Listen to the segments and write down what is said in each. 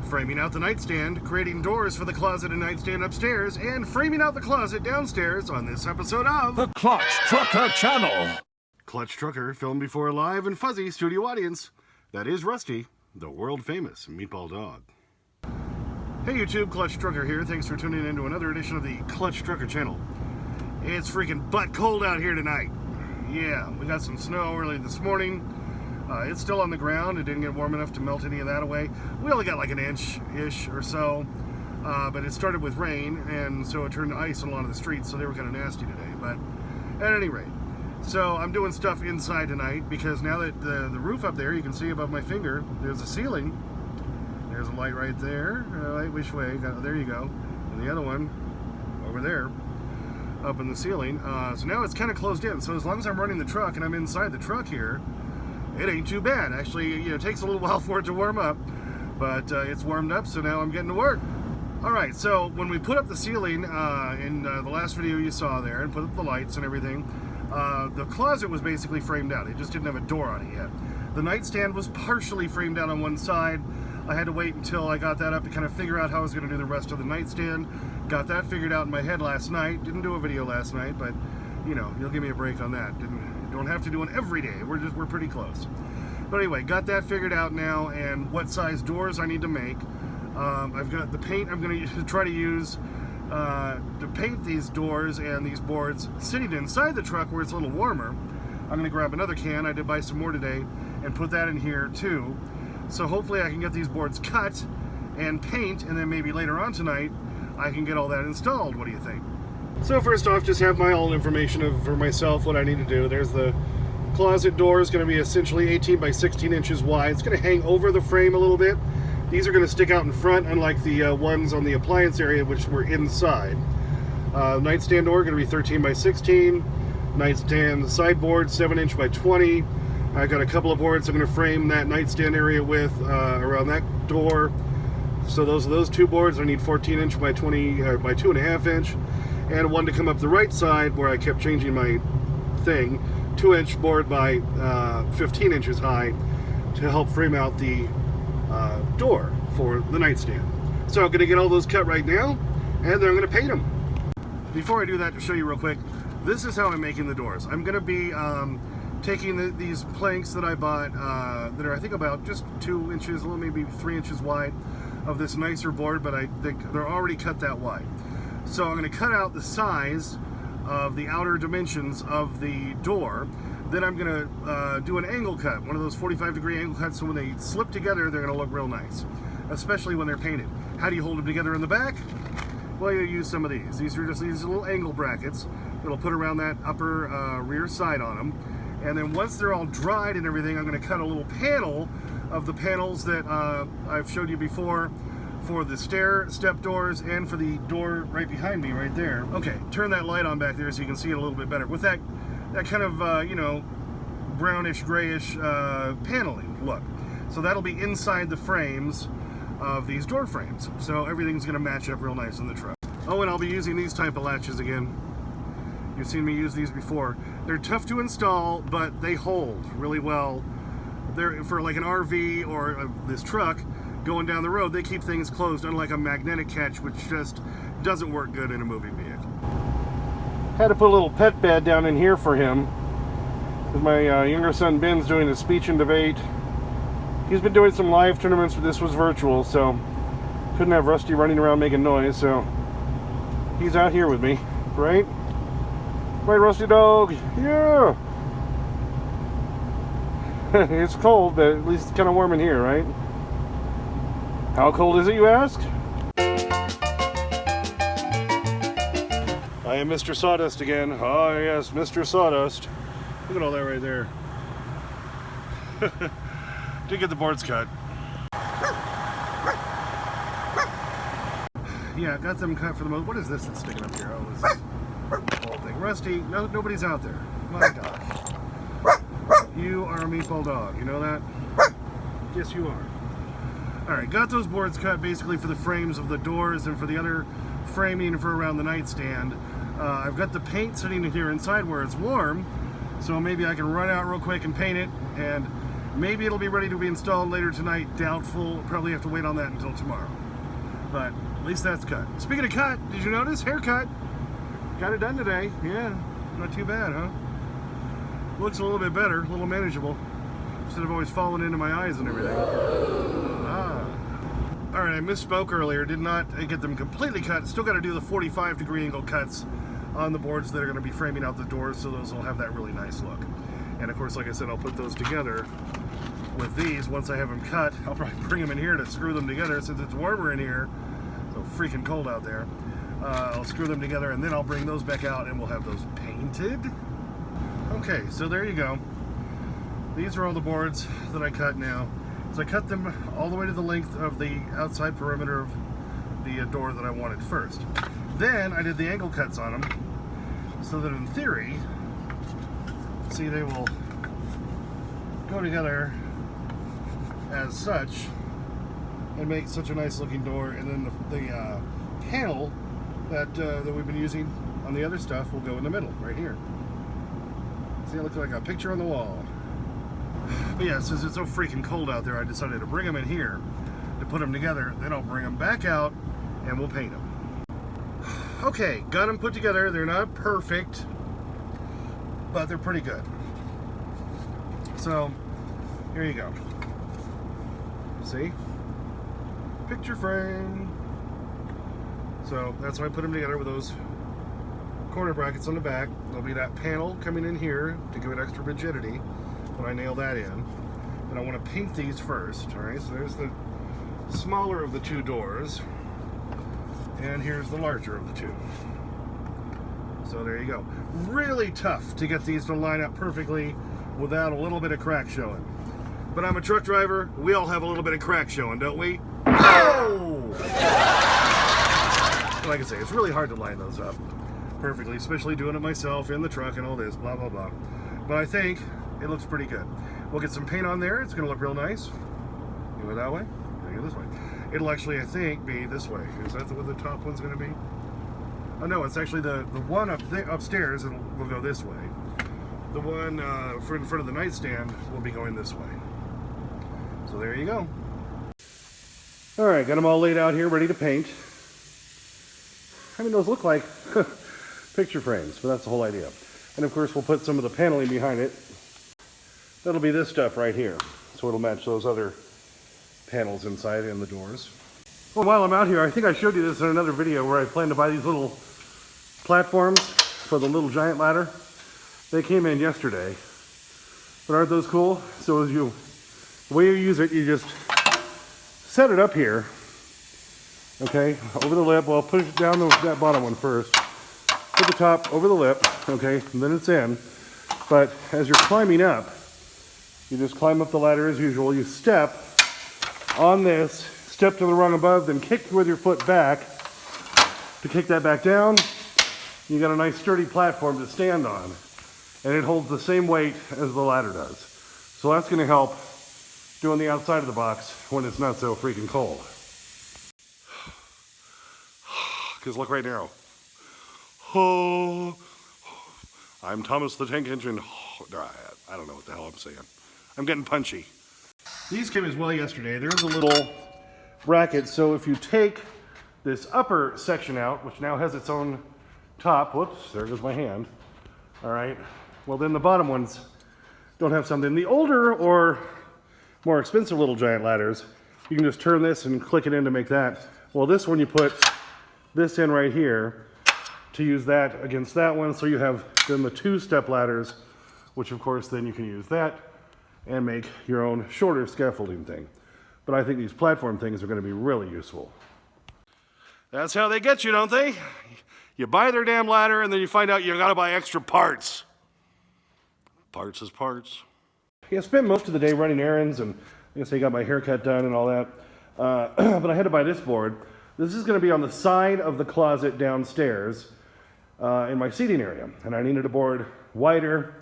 framing out the nightstand, creating doors for the closet and nightstand upstairs, and framing out the closet downstairs on this episode of the Clutch Trucker Channel. Clutch Trucker, filmed before a live and fuzzy studio audience. That is Rusty, the world-famous Meatball dog. Hey YouTube, Clutch Trucker here. Thanks for tuning in to another edition of the Clutch Trucker Channel. It's freaking butt cold out here tonight. Yeah, we got some snow early this morning. It's still on the ground. It didn't get warm enough to melt any of that away. We only got like an inch-ish or so, but it started with rain, and so it turned to ice on a lot of the streets, so they were kind of nasty today. But at any rate, so I'm doing stuff inside tonight because now that the roof up there, you can see above my finger, there's a ceiling. There's a light right there. Light which way? There you go. And the other one over there, up in the ceiling. So now it's kind of closed in. So as long as I'm running the truck and I'm inside the truck here, it ain't too bad. Actually, it takes a little while for it to warm up, but it's warmed up, so now I'm getting to work. All right, so when we put up the ceiling in the last video you saw there and put up the lights and everything, the closet was basically framed out. It just didn't have a door on it yet. The nightstand was partially framed out on one side. I had to wait until I got that up to kind of figure out how I was going to do the rest of the nightstand. Got that figured out in my head last night. Didn't do a video last night, but you'll give me a break on that. Don't have to do one every day. We're pretty close. But anyway, got that figured out now, and what size doors I need to make. I've got the paint I'm going to try to use to paint these doors and these boards sitting inside the truck where it's a little warmer. I'm going to grab another can. I did buy some more today and put that in here too. So hopefully I can get these boards cut and paint, and then maybe later on tonight I can get all that installed. What do you think? So first off, just have my all information for myself, what I need to do. There's the closet door. Is going to be essentially 18 by 16 inches wide. It's going to hang over the frame a little bit. These are going to stick out in front, unlike the ones on the appliance area, which were inside. Nightstand door going to be 13 by 16. Nightstand sideboard 7 inch by 20. I got a couple of boards I'm going to frame that nightstand area with around that door. So those two boards I need 14 inch by 20 by 2.5 inch. And one to come up the right side where I kept changing my thing, 2-inch board by 15 inches high to help frame out the door for the nightstand. So I'm going to get all those cut right now, and then I'm going to paint them. Before I do that, to show you real quick, this is how I'm making the doors. I'm going to be taking these planks that I bought that are I think about just 2 inches, a little maybe 3 inches wide of this nicer board, but I think they're already cut that wide. So I'm going to cut out the size of the outer dimensions of the door. Then I'm going to do an angle cut, one of those 45-degree angle cuts, so when they slip together, they're going to look real nice, especially when they're painted. How do you hold them together in the back? Well, you use some of these. These are just these little angle brackets that'll put around that upper rear side on them. And then once they're all dried and everything, I'm going to cut a little panel of the panels that I've showed you before, for the step doors and for the door right behind me right there. Okay, turn that light on back there so you can see it a little bit better. With that kind of, brownish, grayish paneling look. So that'll be inside the frames of these door frames. So everything's gonna match up real nice in the truck. Oh, and I'll be using these type of latches again. You've seen me use these before. They're tough to install, but they hold really well. They're for like an RV or this truck, going down the road, they keep things closed, unlike a magnetic catch, which just doesn't work good in a moving vehicle. Had to put a little pet bed down in here for him, because my younger son Ben's doing a speech and debate. He's been doing some live tournaments, but this was virtual, so couldn't have Rusty running around making noise, so he's out here with me, right? Right, Rusty dog? Yeah! It's cold, but at least it's kind of warm in here, right? How cold is it, you ask? I am Mr. Sawdust again. Oh yes, Mr. Sawdust. Look at all that right there. Did get the boards cut. Yeah, got them cut for the most. What is this that's sticking up here? Oh, this whole thing. Rusty, nobody's out there. My gosh. You are a Meatball dog, you know that? Yes, you are. Alright, got those boards cut basically for the frames of the doors and for the other framing for around the nightstand. I've got the paint sitting here inside where it's warm, so maybe I can run out real quick and paint it, and Maybe it'll be ready to be installed later tonight. Doubtful. Probably have to wait on that until tomorrow. But at least that's cut. Speaking of cut, did you notice? Haircut. Got it done today. Yeah, not too bad, huh? Looks a little bit better, a little manageable. Instead of always falling into my eyes and everything. Alright, I misspoke earlier. Did not get them completely cut. Still got to do the 45-degree angle cuts on the boards that are going to be framing out the doors, so those will have that really nice look. And of course, like I said, I'll put those together with these. Once I have them cut, I'll probably bring them in here to screw them together since it's warmer in here. So freaking cold out there. I'll screw them together and then I'll bring those back out and we'll have those painted. Okay, so there you go. These are all the boards that I cut now. So I cut them all the way to the length of the outside perimeter of the door that I wanted first. Then I did the angle cuts on them so that in theory, see, they will go together as such and make such a nice looking door. And then the panel that we've been using on the other stuff will go in the middle right here. See, it looks like a picture on the wall. But yeah, since it's so freaking cold out there, I decided to bring them in here to put them together. Then I'll bring them back out and we'll paint them. Okay, got them put together. They're not perfect, but they're pretty good. So here you go. See? Picture frame. So that's why I put them together with those corner brackets on the back. There'll be that panel coming in here to give it extra rigidity when I nail that in. And I want to paint these first. Alright, so there's the smaller of the two doors. And here's the larger of the two. So there you go. Really tough to get these to line up perfectly without a little bit of crack showing. But I'm a truck driver. We all have a little bit of crack showing, don't we? Oh! Like I say, it's really hard to line those up perfectly, especially doing it myself in the truck and all this, blah, blah, blah. But I think it looks pretty good. We'll get some paint on there. It's going to look real nice. You go that way, you go this way. It'll actually, I think, be this way. Is that what the top one's going to be? Oh, no, it's actually the one upstairs will go this way. The one in front of the nightstand will be going this way. So there you go. All right, got them all laid out here, ready to paint. I mean, those look like picture frames, but that's the whole idea. And of course, we'll put some of the paneling behind it. That'll be this stuff right here. So it'll match those other panels inside and the doors. Well, while I'm out here, I think I showed you this in another video where I plan to buy these little platforms for the little giant ladder. They came in yesterday. But aren't those cool? So the way you use it, you just set it up here. Okay, over the lip. Well, push down that bottom one first. Put the top over the lip, okay, and then it's in. But as you're climbing up, you just climb up the ladder as usual. You step on this, step to the rung above, then kick with your foot back to kick that back down. You got a nice sturdy platform to stand on, and it holds the same weight as the ladder does. So that's going to help doing the outside of the box when it's not so freaking cold. Because look right now. Oh, I'm Thomas the Tank Engine. I don't know what the hell I'm saying. I'm getting punchy. These came as well yesterday. There's a little bracket, so if you take this upper section out, which now has its own top, whoops, there goes my hand. All right, well then the bottom ones don't have something. The older or more expensive little giant ladders, you can just turn this and click it in to make that. Well, this one you put this in right here to use that against that one, so you have then the two step ladders, which of course then you can use that and make your own shorter scaffolding thing. But I think these platform things are going to be really useful. That's how they get you, don't they? You buy their damn ladder and then you find out you got to buy extra parts. Parts is parts. Yeah, I spent most of the day running errands, and I guess I got my haircut done and all that. But I had to buy this board. This is going to be on the side of the closet downstairs in my seating area. And I needed a board wider,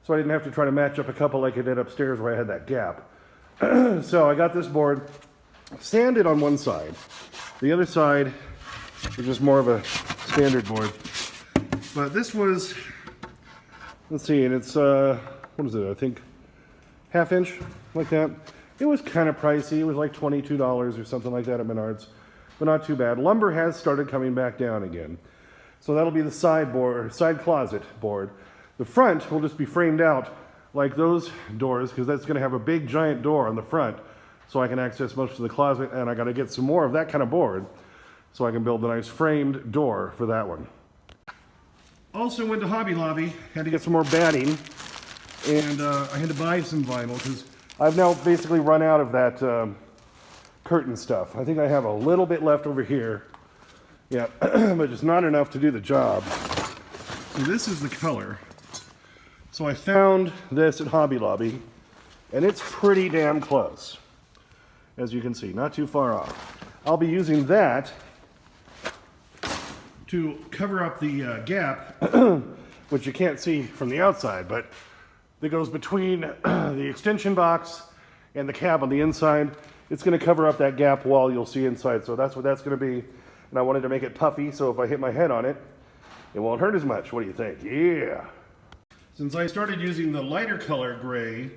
so I didn't have to try to match up a couple like I did upstairs where I had that gap. So I got this board sanded on one side. The other side is just more of a standard board. But this was, let's see, and it's, what is it, I think, 1/2 inch like that. It was kind of pricey. It was like $22 or something like that at Menards, but not too bad. Lumber has started coming back down again. So that'll be the side closet board. The front will just be framed out like those doors, because that's going to have a big giant door on the front so I can access most of the closet, and I got to get some more of that kind of board so I can build a nice framed door for that one. Also went to Hobby Lobby, had to get some more batting, and I had to buy some vinyl because I've now basically run out of that curtain stuff. I think I have a little bit left over here, yeah, but it's not enough to do the job. So this is the color. So I found this at Hobby Lobby, and it's pretty damn close, as you can see, not too far off. I'll be using that to cover up the gap, which you can't see from the outside, but that goes between the extension box and the cab on the inside. It's going to cover up that gap wall you'll see inside, so that's what that's going to be. And I wanted to make it puffy, so if I hit my head on it, it won't hurt as much. What do you think? Yeah! Since I started using the lighter color gray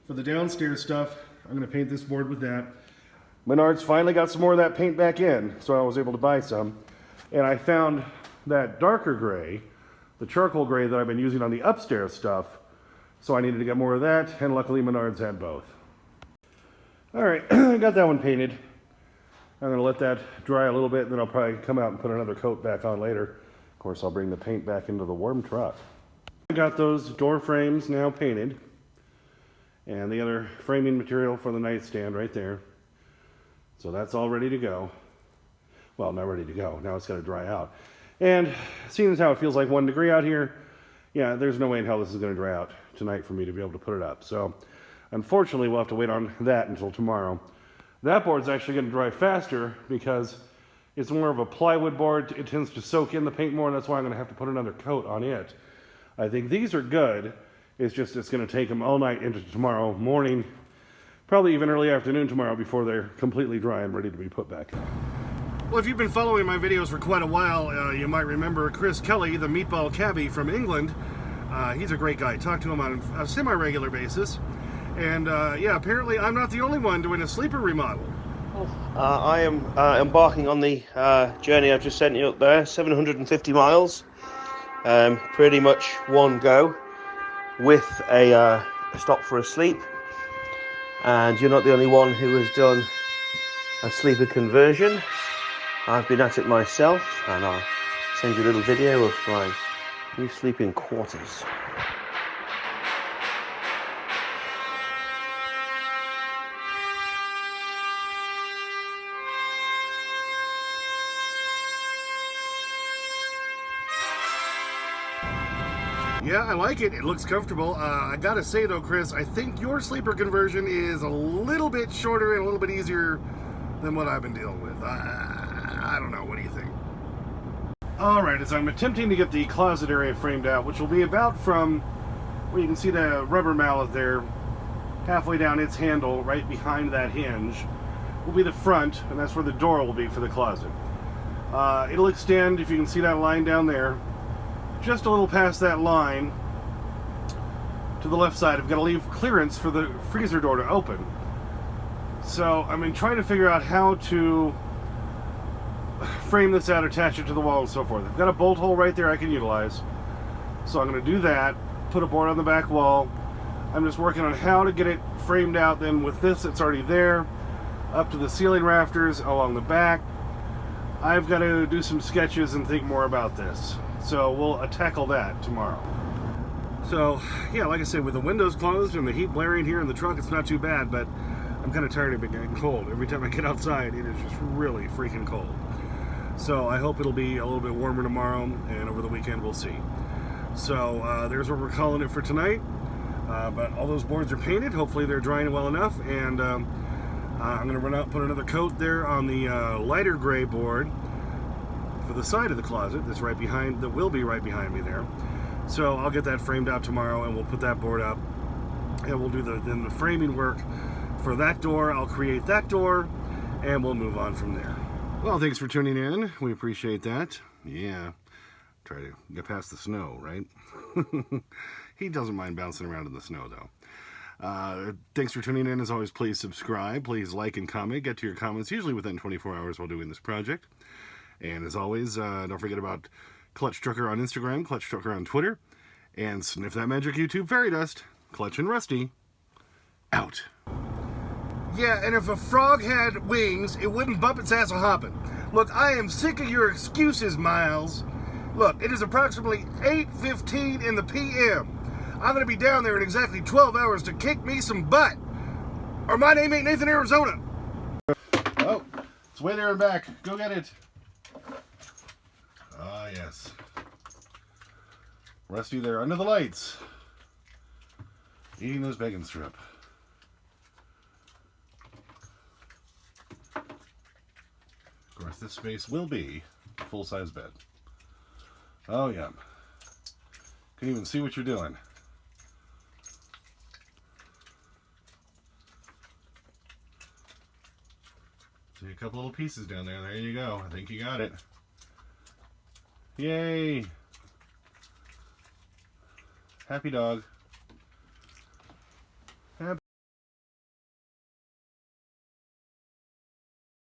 for the downstairs stuff, I'm going to paint this board with that. Menards finally got some more of that paint back in, so I was able to buy some. And I found that darker gray, the charcoal gray that I've been using on the upstairs stuff, so I needed to get more of that, and luckily Menards had both. Alright, I got that one painted. I'm going to let that dry a little bit, and then I'll probably come out and put another coat back on later. Of course, I'll bring the paint back into the warm truck. I got those door frames now painted, and the other framing material for the nightstand right there. So that's all ready to go. Well, not ready to go. Now it's got to dry out. And seeing as how it feels like 1 degree out here, yeah, there's no way in hell this is going to dry out tonight for me to be able to put it up. So unfortunately, we'll have to wait on that until tomorrow. That board's actually going to dry faster because it's more of a plywood board. It tends to soak in the paint more, and that's why I'm going to have to put another coat on it. I think these are good. It's just it's going to take them all night into tomorrow morning, probably even early afternoon tomorrow before they're completely dry and ready to be put back. Well, if you've been following my videos for quite a while, you might remember Chris Kelley, the Meatball Cabbie from England. He's a great guy. Talk to him on a semi-regular basis. And yeah, apparently I'm not the only one doing a sleeper remodel. I am embarking on the journey I've just sent you up there, 750 miles. Pretty much one go with a stop for a sleep. And you're not the only one who has done a sleeper conversion. I've been at it myself, and I'll send you a little video of my new sleeping quarters. Yeah, I like it. It looks comfortable. I gotta say though, Chris, I think your sleeper conversion is a little bit shorter and a little bit easier than what I've been dealing with. I don't know. What do you think? Alright, as I'm attempting to get the closet area framed out, which will be about from where you can see the rubber mallet there, halfway down its handle, right behind that hinge, will be the front, and that's where the door will be for the closet. It'll extend, if you can see that line down there, just a little past that line to the left side. I've got to leave clearance for the freezer door to open. So I've been trying to figure out how to frame this out, attach it to the wall and so forth. I've got a bolt hole right there I can utilize. So I'm going to do that, put a board on the back wall. I'm just working on how to get it framed out. Then with this, it's already there, up to the ceiling rafters along the back. I've got to do some sketches and think more about this. So we'll tackle that tomorrow. So yeah, like I said, with the windows closed and the heat blaring here in the truck, it's not too bad, but I'm kind of tired of it getting cold. Every time I get outside, it is just really freaking cold. So I hope it'll be a little bit warmer tomorrow, and over the weekend we'll see. So there's what we're calling it for tonight. But all those boards are painted. Hopefully they're drying well enough, and I'm going to run out and put another coat there on the lighter gray board for the side of the closet that's right behind, that will be right behind me there. So I'll get that framed out tomorrow, and we'll put that board up, and we'll do then the framing work for that door. I'll create that door, and we'll move on from there. Well, thanks for tuning in. We appreciate that. Yeah, try to get past the snow, right? He doesn't mind bouncing around in the snow, though. Thanks for tuning in. As always, please subscribe. Please like and comment. Get to your comments usually within 24 hours while doing this project. And as always, don't forget about Clutch Trucker on Instagram, Clutch Trucker on Twitter, and Sniff That Magic YouTube Fairy Dust. Clutch and Rusty, out. Yeah, and if a frog had wings, it wouldn't bump its ass a-hopping. Look, I am sick of your excuses, Miles. Look, it is approximately 8:15 in the p.m. I'm going to be down there in exactly 12 hours to kick me some butt. Or my name ain't Nathan, Arizona. Oh, it's way there and back. Go get it. Ah, yes. Rusty there under the lights. Eating those bacon strip. Of course, this space will be a full-size bed. Oh, yeah. Can even see what you're doing. See a couple little pieces down there. There you go. I think you got it. Yay! Happy dog.